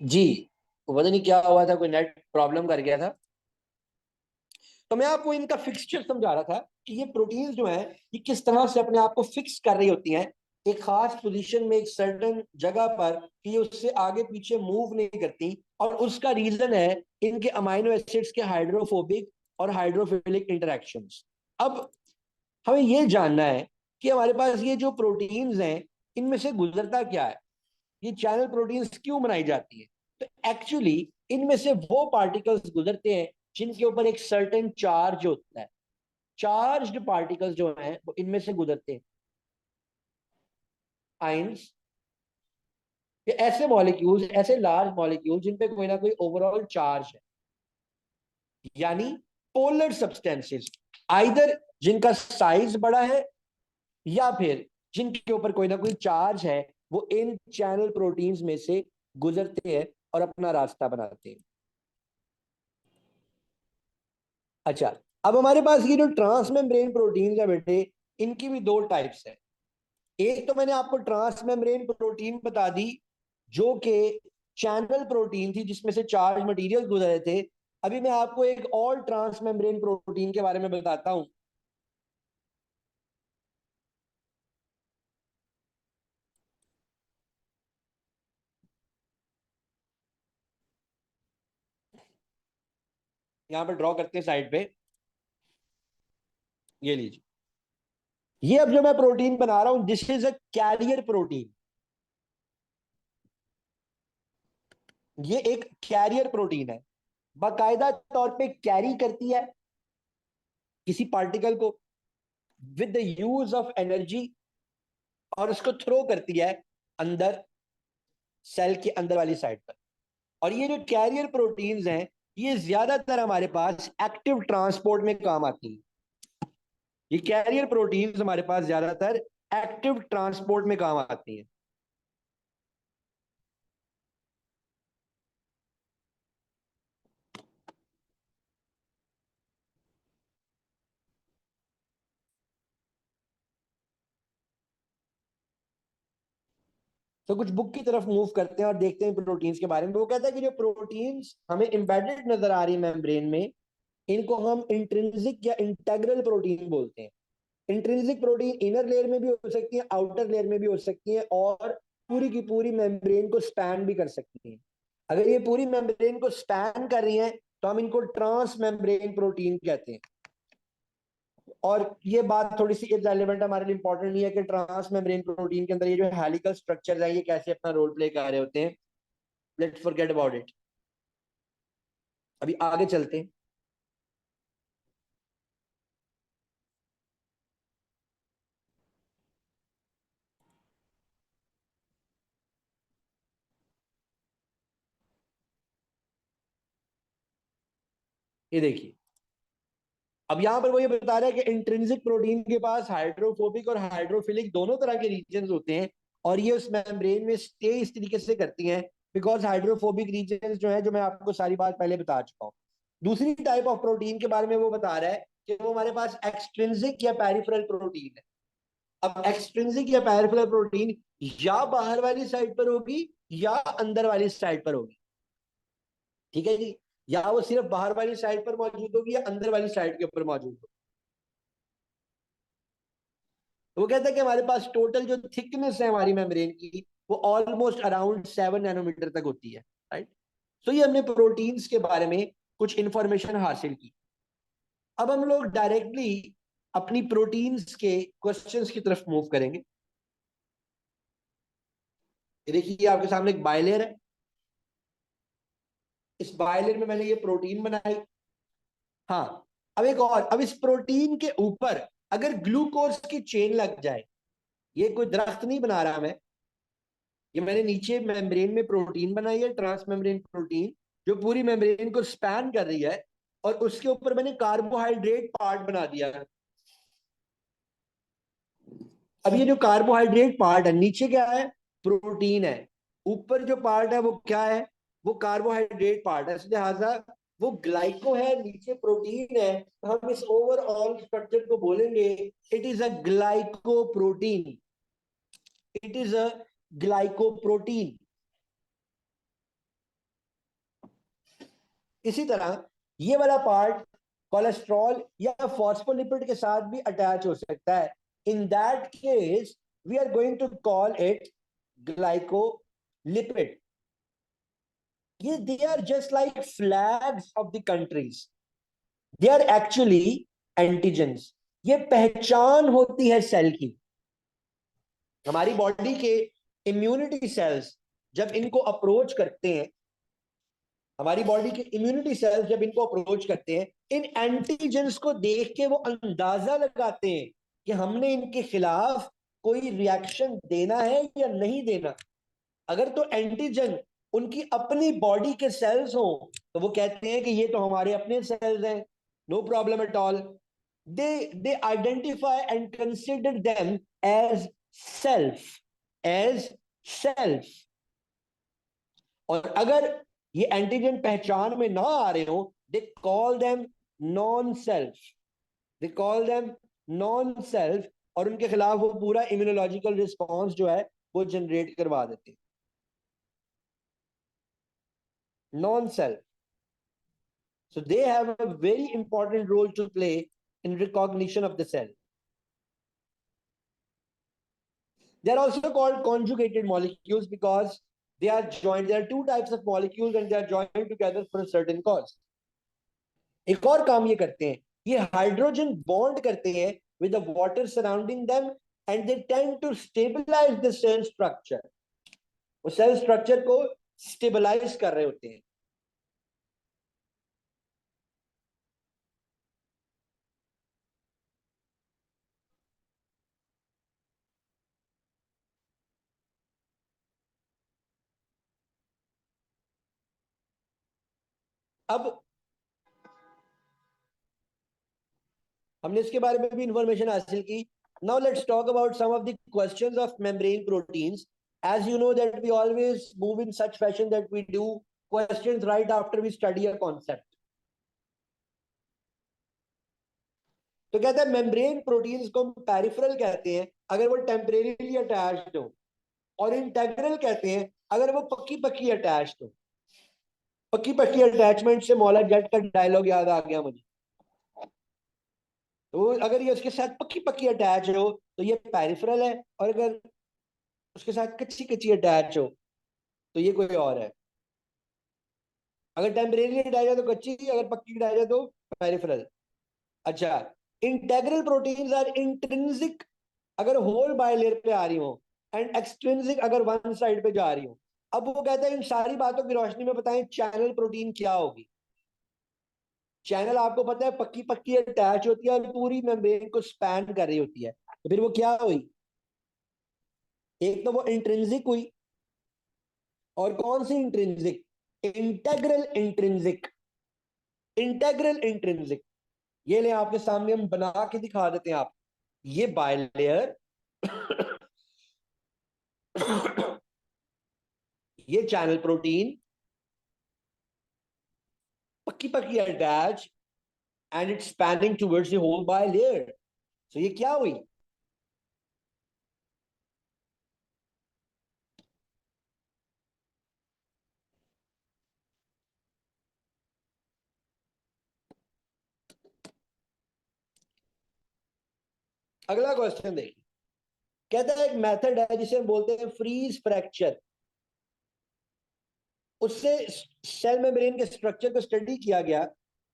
जी, पता नहीं क्या हुआ था, कोई नेट प्रॉब्लम कर गया था। तो मैं आपको इनका फिक्सचर समझा रहा था कि ये प्रोटीन्स जो हैं ये किस तरह से अपने आप को फिक्स कर रही होती हैं एक खास पोजीशन में, एक सर्टेन जगह पर, कि ये उससे आगे पीछे मूव नहीं करती। और उसका रीजन है इनके अमाइनो एसिड्स के हाइड्रोफोबिक और हाइड्रोफिलिक इंटरेक्शंस। अब हमें ये जानना है कि हमारे पास ये जो प्रोटीन्स हैं इनमें से गुजरता क्या है, ये चैनल प्रोटीन्स क्यों बनाई जाती है। तो एक्चुअली इनमें से वो पार्टिकल्स गुजरते हैं जिनके ऊपर एक सर्टेन चार्ज होता है। चार्ज्ड पार्टिकल्स जो हैं वो इनमें से गुजरते हैं। आइंस, ये ऐसे मॉलिक्यूल्स, ऐसे लार्ज मॉलिक्यूल जिन पे कोई ना कोई ओवरऑल चार्ज है, यानी पोलर सब्सटेंसेस, आइदर जिनका साइज बड़ा है या फिर जिनके ऊपर कोई ना कोई चार्ज है, वो इन चैनल प्रोटीन्स में से गुजरते हैं और अपना रास्ता बनाते हैं। अच्छा, अब हमारे पास ये जो ट्रांसमेम्ब्रेन प्रोटीन है बेटे, इनकी भी दो टाइप्स है। एक तो मैंने आपको ट्रांसमेम्ब्रेन प्रोटीन बता दी जो कि चैनल प्रोटीन थी जिसमें से चार्ज मटेरियल गुजरे थे। अभी मैं आपको एक और ट्रांसमेम्ब्रेन प्रोटीन के बारे में बताता हूं। यहां पर ड्रॉ करते हैं साइड पे, ये लीजिए। ये अब जो मैं प्रोटीन बना रहा हूं, this is a carrier protein. ये एक कैरियर प्रोटीन है, बाकायदा तौर पे कैरी करती है किसी पार्टिकल को with the use of energy, और उसको थ्रो करती है अंदर, सेल के अंदर वाली साइड पर। और ये जो कैरियर प्रोटीन्स हैं ये ज्यादातर हमारे पास एक्टिव ट्रांसपोर्ट में काम आती है। ये कैरियर प्रोटीन्स हमारे पास ज्यादातर एक्टिव ट्रांसपोर्ट में काम आती हैं। तो कुछ बुक की तरफ मूव करते हैं और देखते हैं प्रोटीन्स के बारे में। वो कहता है कि जो प्रोटीन्स हमें एम्बेडेड नजर आ रही है मेम्ब्रेन में, इनको हम इंट्रिंसिक या इंटेग्रल प्रोटीन बोलते हैं। इंट्रिंसिक प्रोटीन इनर लेयर में भी हो सकती है, आउटर लेयर में भी हो सकती है, और पूरी की पूरी मेम्ब्रेन को स्पैन भी कर सकती हैं। अगर ये पूरी मेम्ब्रेन को स्पैन कर रही हैं तो हम इनको ट्रांस मेम्ब्रेन प्रोटीन कहते हैं। और ये बात थोड़ी सी इररिलेवेंट हमारे लिए, इंपॉर्टेंट नहीं है कि ट्रांस मेम्ब्रेन प्रोटीन के अंदर ये जो हेलिकल स्ट्रक्चर है ये कैसे अपना रोल प्ले कर रहे होते हैं। Let's forget about it. अभी आगे चलते हैं। ये देखिए, अब यहां पर वो ये बता रहा है कि इंट्रिंसिक प्रोटीन के पास हाइड्रोफोबिक और हाइड्रोफिलिक दोनों तरह के रीजन होते हैं, और ये उस मेम्ब्रेन में स्टे इस तरीके से करती हैं बिकॉज हाइड्रोफोबिक रीजन जो है, जो मैं आपको सारी बात पहले बता चुका हूँ। दूसरी टाइप ऑफ प्रोटीन के बारे में वो बता रहा है कि वो हमारे पास एक्सट्रिंसिक या पेरिफेरल प्रोटीन है। अब एक्सट्रिंसिक या पेरिफेरल प्रोटीन या बाहर वाली साइड पर होगी या अंदर वाली साइड पर होगी। ठीक है जी, या वो सिर्फ बाहर वाली साइड पर मौजूद होगी या अंदर वाली साइड के ऊपर मौजूद होगी। तो वो कहता है कि हमारे पास टोटल जो थिकनेस है हमारी मेम्ब्रेन की, वो ऑलमोस्ट अराउंड 7 नैनोमीटर तक होती है। राइट। तो ये हमने प्रोटीन्स के बारे में कुछ इंफॉर्मेशन हासिल की। अब हम लोग डायरेक्टली अपनी प्रोटीन्स के क्वेश्चंस की तरफ मूव करेंगे। ये देखिए आपके सामने एक बायलेयर है। इस बायलेयर में मैंने ये प्रोटीन बनाई। हाँ, अब एक और, अब इस प्रोटीन के ऊपर अगर ग्लूकोज की चेन लग जाए, ये कोई दरख्त नहीं बना रहा मैं, ये मैंने नीचे मेम्ब्रेन में प्रोटीन बनाई है, ट्रांस मेम्ब्रेन प्रोटीन, जो पूरी मेम्ब्रेन को स्पैन कर रही है, और उसके ऊपर मैंने कार्बोहाइड्रेट पार्ट बना दिया है। अब ये जो कार्बोहाइड्रेट पार्ट है, नीचे क्या है, प्रोटीन है, ऊपर जो पार्ट है वो क्या है, वो कार्बोहाइड्रेट पार्ट है। इस लिहाजा वो ग्लाइको है, नीचे प्रोटीन है, तो हम इस ओवरऑल स्ट्रक्चर को बोलेंगे it is a glyco protein. It is a glyco protein. इसी तरह ये वाला पार्ट कोलेस्ट्रॉल या फॉस्फोलिपिड के साथ भी अटैच हो सकता है. In that case we are going to call it glycolipid. ये they are just like flags of the countries. They are actually antigens. ये पहचान होती है सेल की. हमारी बॉडी के इम्यूनिटी सेल्स जब इनको अप्रोच करते हैं, हमारी बॉडी के इम्यूनिटी सेल्स जब इनको अप्रोच करते हैं, इन एंटीजेंस को देख के वो अंदाजा लगाते हैं कि हमने इनके खिलाफ कोई रिएक्शन देना है या नहीं देना. अगर तो एंटीजन उनकी अपनी बॉडी के सेल्स हो तो वो कहते हैं कि ये तो हमारे अपने सेल्स हैं, no problem at all. They identify and consider them as self, as self. और अगर ये एंटीजन पहचान में ना आ रहे हो, they call them non self. They call them non self. और उनके खिलाफ वो पूरा इम्यूनोलॉजिकल रिस्पॉन्स जो है वो जनरेट करवा देते हैं. Non self. So they have a very important role to play in recognition of the cell. They are also called conjugated molecules because they are joined. There are two types of molecules and they are joined together for a certain cause. एक और काम ये करते हैं, ये hydrogen bond करते हैं with the water surrounding them and they tend to stabilize the cell structure. वो सेल स्ट्रक्चर को स्टेबलाइज कर रहे होते हैं. अब हमने इसके बारे में भी इंफॉर्मेशन हासिल की. Now let's talk about some of the questions of membrane proteins. As you know that we always move in such fashion that we do questions right after we study a concept. तो कहता है membrane proteins को peripheral कहते हैं अगर वो temporarily attached हो, और इंटेग्रल कहते हैं अगर वो पक्की पक्की अटैच्ड हो. पक्की पक्की अटैचमेंट से मौला जट का डायलॉग याद आ गया मुझे. तो अगर ये उसके साथ पक्की पक्की अटैच हो तो ये पेरिफेरल है, और अगर उसके साथ कच्ची कच्ची अटैच हो तो ये कोई और है. अगर टेम्परेरी अटैच है तो कच्ची, अगर पक्की अटैच है तो पेरिफेरल. अच्छा, इंटेग्रल प्रोटीन्स आर इंट्रिंसिक अगर होल बायलेयर पे आ रही हो, एंड एक्सट्रिंसिक अगर वन साइड पे जा रही हो. अब वो कहता है इन सारी बातों की रोशनी में बताएं चैनल प्रोटीन क्या होगी. चैनल आपको पता है पक्की पक्की अटैच होती है और पूरी मेम्ब्रेन को स्पैन कर रही होती है. तो फिर वो क्या हुई? एक तो वो इंट्रिंसिक हुई, और कौन सी intrinsic? Integral intrinsic. Integral intrinsic. ये ले आपके सामने हम बना के दिखा देते हैं आप. ये बायलेयर ये चैनल प्रोटीन पक्की पक्की attach and it's spanning towards the whole bilayer. So ये क्या हुई? अगला क्वेश्चन देखिए. कहता है एक मेथड है जिसे हम बोलते हैं फ्रीज फ्रैक्चर. उससे सेल मेम्ब्रेन के स्ट्रक्चर को स्टडी किया गया.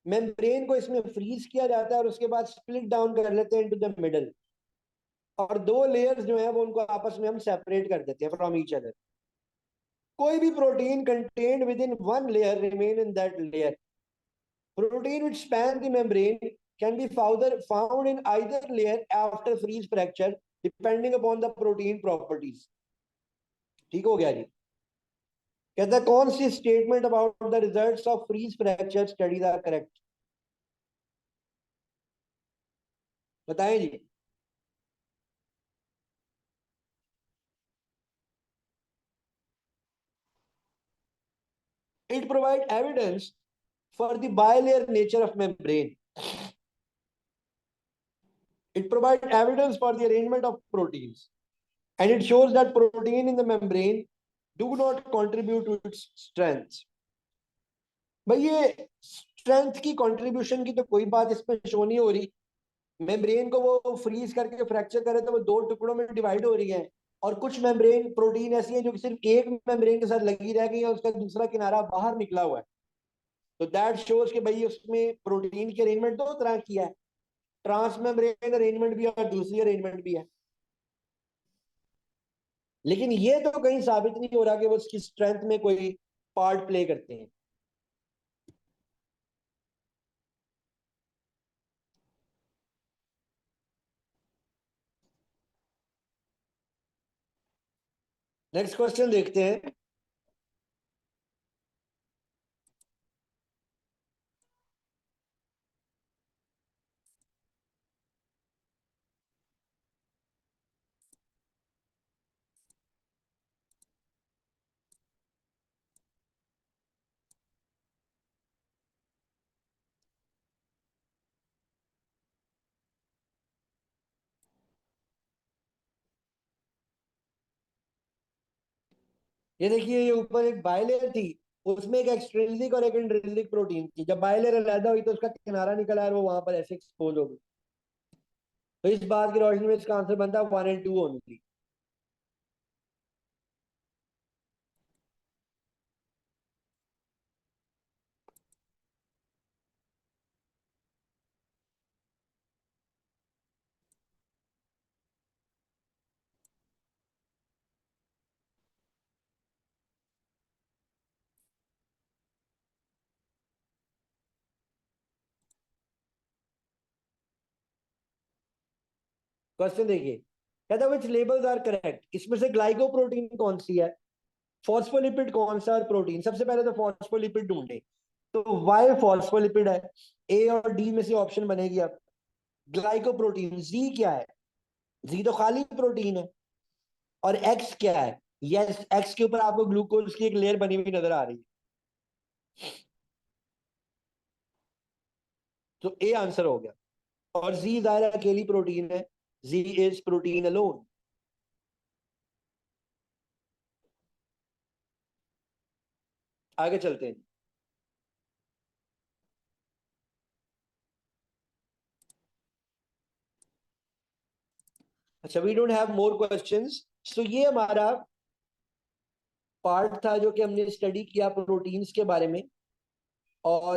मेम्ब्रेन को इसमें फ्रीज किया जाता है और उसके बाद स्प्लिट डाउन कर लेते हैं इनटू द मिडल, और दो लेयर्स जो है वो उनको आपस में हम सेपरेट कर देते हैं फ्रॉम ईच अदर. कोई भी protein contained with in one layer remain in that layer. Protein which span the membrane can be found in either layer after freeze fracture depending upon the protein properties. ठीक हो गया जी. कहता है कौन सी statement about the results of freeze fracture studies are correct? बताएं जी. It provide evidence for the bilayer nature of membrane. It provides evidence for the arrangement of proteins, and it shows that protein in the membrane do not contribute to its strength. भाई ये strength की contribution की तो कोई बात इसमें show नहीं हो रही। मेम्ब्रेन को वो फ्रीज करके फ्रैक्चर करे तो वो दो टुकड़ों में डिवाइड हो रही है। और कुछ मेम्ब्रेन प्रोटीन ऐसी है जो कि सिर्फ एक मेम्ब्रेन के साथ लगी रह गई है, उसका दूसरा किनारा बाहर निकला हुआ है। तो दैट शोज कि भाई उसमें प्रोटीन की अरेंजमेंट दो तरह की है, ट्रांस मेम्ब्रेन अरेंजमेंट भी है और दूसरी अरेंजमेंट भी है। लेकिन ये तो कहीं साबित नहीं हो रहा कि वो उसकी स्ट्रेंथ में कोई पार्ट प्ले करते हैं। नेक्स्ट क्वेश्चन देखते हैं। ये देखिए, ये ऊपर एक बायलेयर थी, उसमें एक एक्सट्रिंसिक और एक इंट्रिंसिक प्रोटीन थी। जब बायलेयर अलग हुई तो उसका किनारा निकला और वो वहां पर ऐसे एक्सपोज हो गई। तो इस बात की रोशनी में इसका आंसर बनता है 1 and 2 ओनली। क्वेश्चन देखिए, कहता है विच लेबल्स आर करेक्ट। इसमें से ग्लाइकोप्रोटीन कौन सी है, फॉस्फोलिपिड कौन सा और प्रोटीन। सबसे पहले तो फॉस्फोलिपिड ढूंढे। तो वाई फॉस्फोलिपिड है, ए और डी में से ऑप्शन बनेगी। अब ग्लाइकोप्रोटीन जी क्या है, जी तो खाली प्रोटीन है। और एक्स क्या है, यस एक्स के ऊपर आपको ग्लूकोज की एक लेयर बनी हुई नजर आ रही है। तो ए आंसर हो गया। और जी जाहिर है अकेली प्रोटीन है, जी इज प्रोटीन अलोन। आगे चलते हैं। अच्छा, we don't have more questions. So ये हमारा पार्ट था जो कि हमने स्टडी किया प्रोटीन्स के बारे में। और